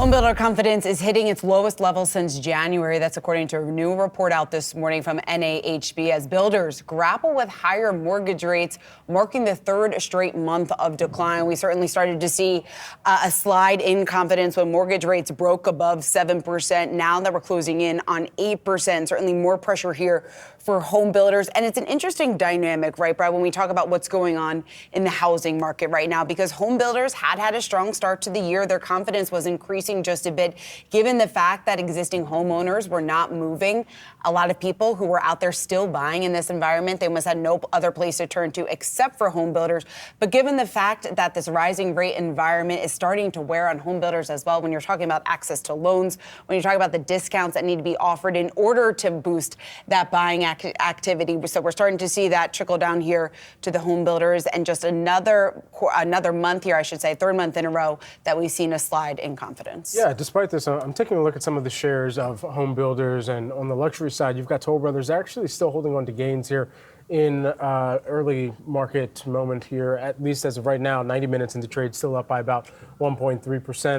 Homebuilder confidence is hitting its lowest level since January. That's according to a new report out this morning from NAHB as builders grapple with higher mortgage rates, marking the third straight month of decline. We certainly started to see a slide in confidence when mortgage rates broke above 7%. Now that we're closing in on 8%, certainly more pressure here for home builders. And it's an interesting dynamic, right, Brad, when we talk about what's going on in the housing market right now, because home builders had a strong start to the year. Their confidence was increasing just a bit, given the fact that existing homeowners were not moving. A lot of people who were out there still buying in this environment, they almost had no other place to turn to except for home builders. But given the fact that this rising rate environment is starting to wear on home builders as well, when you're talking about access to loans, when you're talking about the discounts that need to be offered in order to boost that buying activity. So we're starting to see that trickle down here to the home builders, and just another month here, I should say, third month in a row that we've seen a slide in confidence. Yeah, despite this, I'm taking a look at some of the shares of home builders, and on the luxury side, you've got Toll Brothers actually still holding on to gains here in early market moment here, at least as of right now. 90 minutes into trade, still up by about 1.3%.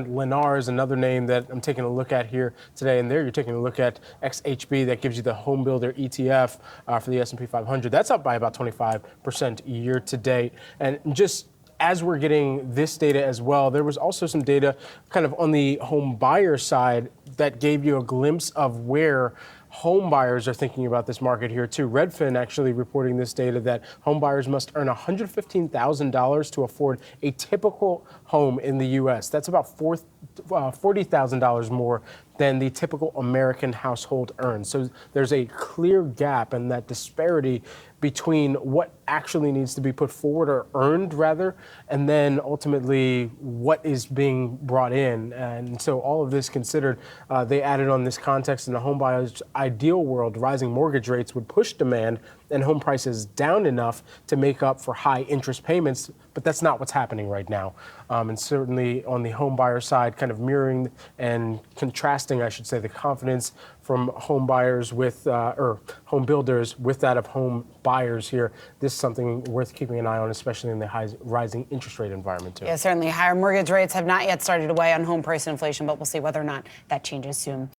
Lennar is another name that I'm taking a look at here today, and there you're taking a look at XHB. That gives you the home builder ETF for the S&P 500. That's up by about 25% year to date. And just as we're getting this data as well, there was also some data kind of on the home buyer side that gave you a glimpse of where home buyers are thinking about this market here too. Redfin actually reporting this data that home buyers must earn $115,000 to afford a typical home in the U.S. That's about $40,000 more than the typical American household earns. So there's a clear gap in that disparity between what actually needs to be put forward, or earned rather, and then ultimately what is being brought in. And so all of this considered, they added on this context: in the home buyer's ideal world, rising mortgage rates would push demand and home prices down enough to make up for high interest payments, but that's not what's happening right now. And certainly on the home buyer side, kind of mirroring and contrasting, I should say, the confidence from home buyers with, or home builders with that of home buyers here. This is something worth keeping an eye on, especially in the rising interest rate environment too. Yeah, certainly higher mortgage rates have not yet started to weigh on home price inflation, but we'll see whether or not that changes soon.